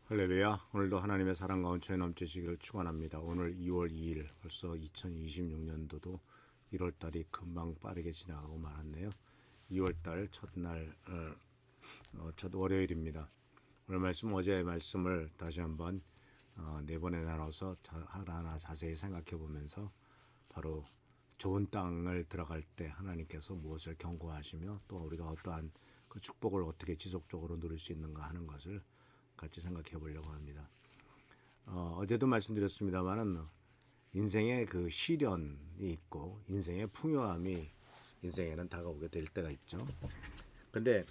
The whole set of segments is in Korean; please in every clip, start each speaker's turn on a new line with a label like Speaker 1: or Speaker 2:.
Speaker 1: 할렐루야. 오늘도 하나님의 사랑과 은총이 넘치시기를 축원합니다. 오늘 2월 2일 벌써 2026년도도 1월달이 금방 빠르게 지나가고 말았네요. 2월달 첫날 첫 월요일입니다. 오늘 말씀 어제의 말씀을 다시 한번 네 번에 나눠서 하나하나 자세히 생각해 보면서 바로 좋은 땅을 들어갈 때 하나님께서 무엇을 경고하시며 또 우리가 어떠한 그 축복을 어떻게 지속적으로 누릴 수 있는가 하는 것을 같이 생각해 보려고 합니다. 어제도 말씀드렸습니다만은 인생의 그 시련이 있고 인생의 풍요함이 인생에는 다가오게 될 때가 있죠. 근데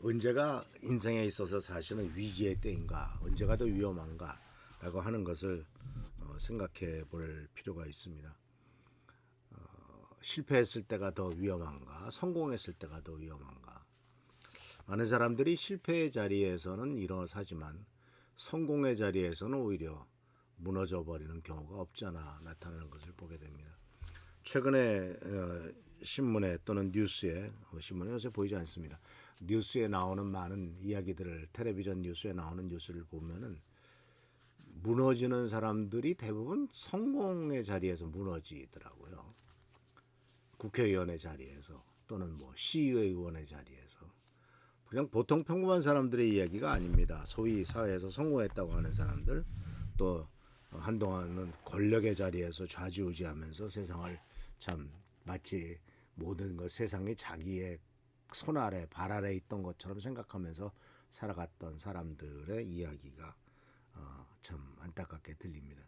Speaker 1: 언제가 인생에 있어서 사실은 위기의 때인가, 언제가 더 위험한가라고 하는 것을 생각해 볼 필요가 있습니다. 실패했을 때가 더 위험한가, 성공했을 때가 더 위험한가. 많은 사람들이 실패의 자리에서는 일어서지만 성공의 자리에서는 오히려 무너져 버리는 경우가 없지 않아 나타나는 것을 보게 됩니다. 최근에 신문에 또는 뉴스에, 신문에 요새 보이지 않습니다. 뉴스에 나오는 많은 이야기들을, 텔레비전 뉴스에 나오는 뉴스를 보면은 무너지는 사람들이 대부분 성공의 자리에서 무너지더라고요. 국회의원의 자리에서 또는 뭐 시의원의 자리에서. 그냥 보통 평범한 사람들의 이야기가 아닙니다. 소위 사회에서 성공했다고 하는 사람들, 또 한동안은 권력의 자리에서 좌지우지하면서 세상을 참 마치 모든 것 세상이 자기의 손 아래 발 아래 있던 것처럼 생각하면서 살아갔던 사람들의 이야기가 참 안타깝게 들립니다.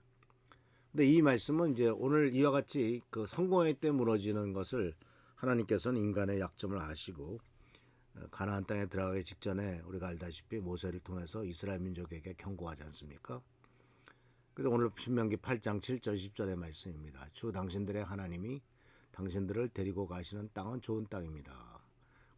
Speaker 1: 근데 이 말씀은 이제 오늘 이와 같이 그 성공의 때 무너지는 것을 하나님께서는 인간의 약점을 아시고 가나안 땅에 들어가기 직전에 우리가 알다시피 모세를 통해서 이스라엘 민족에게 경고하지 않습니까? 그래서 오늘 신명기 8장 7절 10절의 말씀입니다. 주 당신들의 하나님이 당신들을 데리고 가시는 땅은 좋은 땅입니다.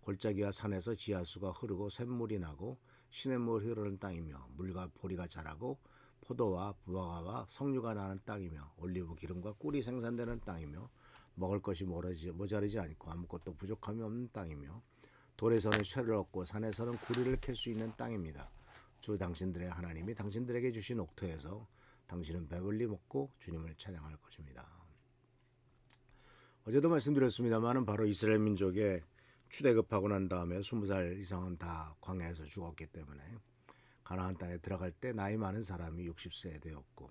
Speaker 1: 골짜기와 산에서 지하수가 흐르고 샘물이 나고 시냇물이 흐르는 땅이며 물과 보리가 자라고 포도와 무화과와 석류가 나는 땅이며 올리브 기름과 꿀이 생산되는 땅이며 먹을 것이 모자르지 않고 아무것도 부족함이 없는 땅이며 돌에서는 쇠를 얻고 산에서는 구리를 캘 수 있는 땅입니다. 주 당신들의 하나님이 당신들에게 주신 옥토에서 당신은 배불리 먹고 주님을 찬양할 것입니다. 어제도 말씀드렸습니다만 바로 이스라엘 민족의 출애굽하고 난 다음에 20살 이상은 다 광야에서 죽었기 때문에 가나안 땅에 들어갈 때 나이 많은 사람이 60세 되었고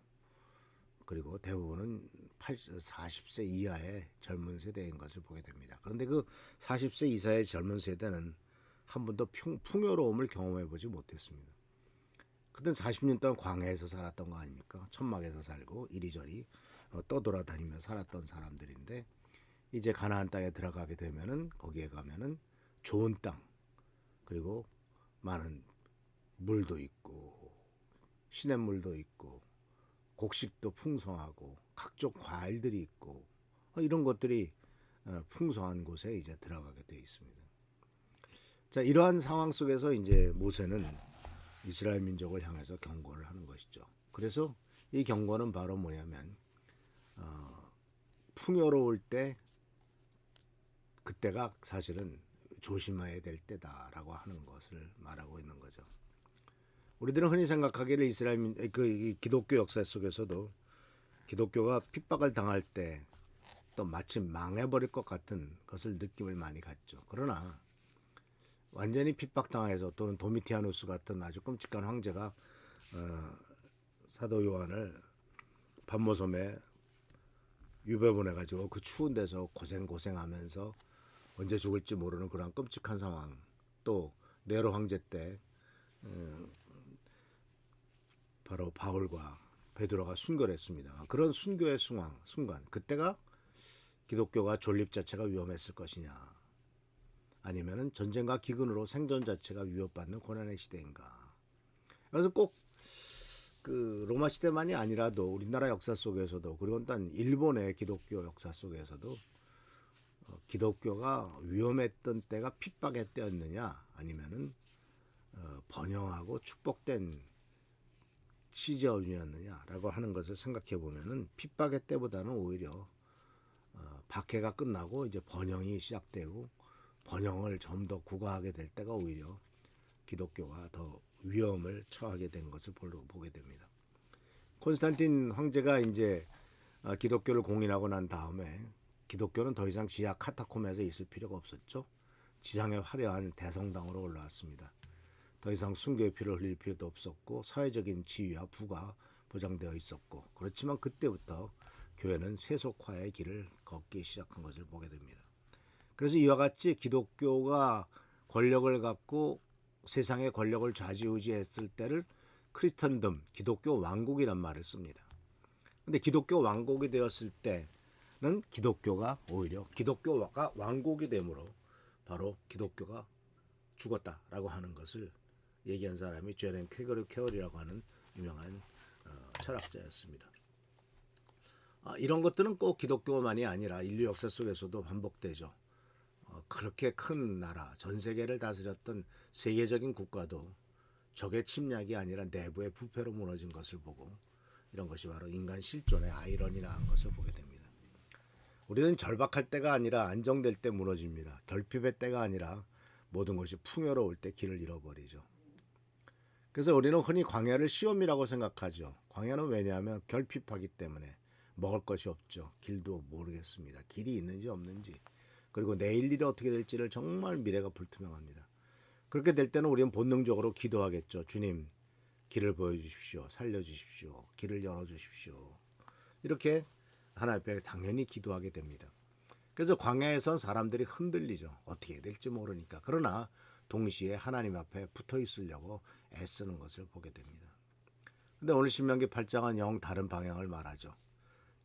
Speaker 1: 그리고 대부분은 40세 이하의 젊은 세대인 것을 보게 됩니다. 그런데 그 40세 이상의 젊은 세대는 한 번도 풍요로움을 경험해 보지 못했습니다. 그땐 40년 동안 광야에서 살았던 거 아닙니까? 천막에서 살고 이리저리 떠돌아다니며 살았던 사람들인데 이제 가나안 땅에 들어가게 되면은 거기에 가면은 좋은 땅 그리고 많은 물도 있고 시냇물도 있고 곡식도 풍성하고 각종 과일들이 있고 이런 것들이 풍성한 곳에 이제 들어가게 되어 있습니다. 자, 이러한 상황 속에서 이제 모세는 이스라엘 민족을 향해서 경고를 하는 것이죠. 그래서 이 경고는 바로 뭐냐면 풍요로울 때 그때가 사실은 조심해야 될 때다라고 하는 것을 말하고 있는 거죠. 우리들은 흔히 생각하기를 그 기독교 역사 속에서도 기독교가 핍박을 당할 때 또 마치 망해버릴 것 같은 것을 느낌을 많이 갖죠. 그러나 완전히 핍박당해서 또는 도미티아누스 같은 아주 끔찍한 황제가 사도 요한을 반모섬에 유배 보내가지고 그 추운 데서 고생하면서 언제 죽을지 모르는 그런 끔찍한 상황, 또 네로 황제 때 바로 바울과 베드로가 순교를 했습니다. 그런 순교의 순간 그때가 기독교가 존립 자체가 위험했을 것이냐, 아니면은 전쟁과 기근으로 생존 자체가 위협받는 고난의 시대인가. 그래서 꼭 그 로마 시대만이 아니라도 우리나라 역사 속에서도, 그리고 또 일본의 기독교 역사 속에서도 기독교가 위험했던 때가 핍박의 때였느냐, 아니면은 번영하고 축복된 시절이었느냐라고 하는 것을 생각해 보면은 핍박의 때보다는 오히려 박해가 끝나고 이제 번영이 시작되고 번영을 좀 더 구가하게 될 때가 오히려 기독교가 더 위험을 처하게 된 것을 보게 됩니다. 콘스탄틴 황제가 이제 기독교를 공인하고 난 다음에 기독교는 더 이상 지하 카타콤에서 있을 필요가 없었죠. 지상의 화려한 대성당으로 올라왔습니다. 더 이상 순교의 피를 흘릴 필요도 없었고 사회적인 지위와 부가 보장되어 있었고, 그렇지만 그때부터 교회는 세속화의 길을 걷기 시작한 것을 보게 됩니다. 그래서 이와 같이 기독교가 권력을 갖고 세상의 권력을 좌지우지했을 때를 크리스턴덤, 기독교 왕국이란 말을 씁니다. 근데 기독교 왕국이 되었을 때는 기독교가 오히려 기독교가 왕국이 되므로 바로 기독교가 죽었다라고 하는 것을 얘기한 사람이 제렌 쾌거리 케어리라고 하는 유명한 철학자였습니다. 이런 것들은 꼭 기독교만이 아니라 인류 역사 속에서도 반복되죠. 그렇게 큰 나라, 전 세계를 다스렸던 세계적인 국가도 적의 침략이 아니라 내부의 부패로 무너진 것을 보고, 이런 것이 바로 인간 실존의 아이러니라는 것을 보게 됩니다. 우리는 절박할 때가 아니라 안정될 때 무너집니다. 결핍의 때가 아니라 모든 것이 풍요로울 때 길을 잃어버리죠. 그래서 우리는 흔히 광야를 시험이라고 생각하죠. 광야는 왜냐하면 결핍하기 때문에 먹을 것이 없죠. 길도 모르겠습니다. 길이 있는지 없는지, 그리고 내일 일이 어떻게 될지를 정말 미래가 불투명합니다. 그렇게 될 때는 우리는 본능적으로 기도하겠죠. 주님, 길을 보여주십시오. 살려주십시오. 길을 열어주십시오. 이렇게 하나님 앞에 당연히 기도하게 됩니다. 그래서 광야에선 사람들이 흔들리죠. 어떻게 될지 모르니까. 그러나 동시에 하나님 앞에 붙어 있으려고 애쓰는 것을 보게 됩니다. 근데 오늘 신명기 8장은 영 다른 방향을 말하죠.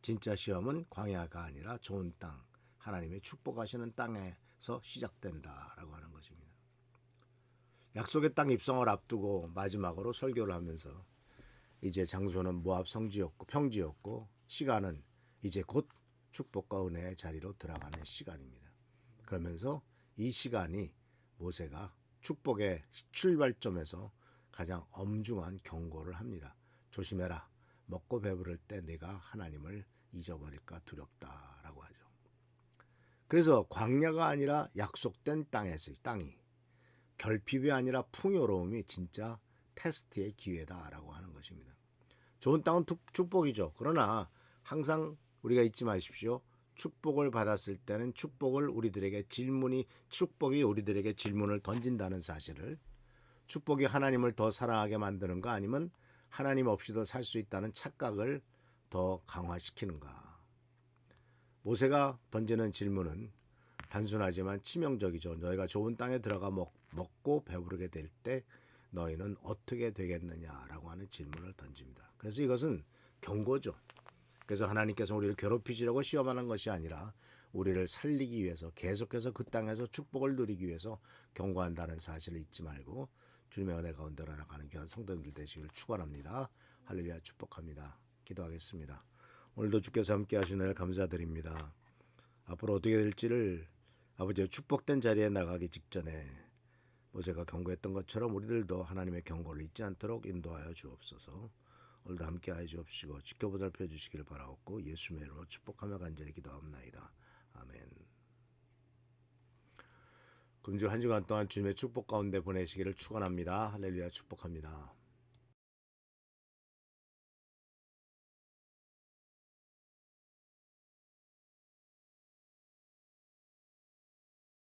Speaker 1: 진짜 시험은 광야가 아니라 좋은 땅, 하나님의 축복하시는 땅에서 시작된다라고 하는 것입니다. 약속의 땅 입성을 앞두고 마지막으로 설교를 하면서 이제 장소는 모압 성지였고 평지였고 시간은 이제 곧 축복과 은혜의 자리로 들어가는 시간입니다. 그러면서 이 시간이 모세가 축복의 출발점에서 가장 엄중한 경고를 합니다. 조심해라. 먹고 배부를 때 내가 하나님을 잊어버릴까 두렵다라고 하죠. 그래서 광야가 아니라 약속된 땅이, 결핍이 아니라 풍요로움이 진짜 테스트의 기회다라고 하는 것입니다. 좋은 땅은 축복이죠. 그러나 항상 우리가 잊지 마십시오. 축복을 받았을 때는 축복이 우리들에게 질문을 던진다는 사실을, 축복이 하나님을 더 사랑하게 만드는가, 아니면 하나님 없이도 살 수 있다는 착각을 더 강화시키는가. 모세가 던지는 질문은 단순하지만 치명적이죠. 너희가 좋은 땅에 들어가 먹고 배부르게 될 때 너희는 어떻게 되겠느냐라고 하는 질문을 던집니다. 그래서 이것은 경고죠. 그래서 하나님께서 우리를 괴롭히시려고 시험하는 것이 아니라 우리를 살리기 위해서, 계속해서 그 땅에서 축복을 누리기 위해서 경고한다는 사실을 잊지 말고 주님의 은혜 가운데로 나가는 귀한 성도들 되시길 축원합니다. 할렐루야, 축복합니다. 기도하겠습니다. 오늘도 주께서 함께 하신 을 감사드립니다. 앞으로 어떻게 될지를 아버지의 축복된 자리에 나가기 직전에 모세가 경고했던 것처럼 우리들도 하나님의 경고를 잊지 않도록 인도하여 주옵소서. 오늘도 함께하여 주옵시고 지켜보살펴 주시기를 바라옵고 예수의 이름으로 축복하며 간절히 기도합나이다. 아멘. 금주 한 주간 동안 주님의 축복 가운데 보내시기를 축원합니다. 할렐루야, 축복합니다.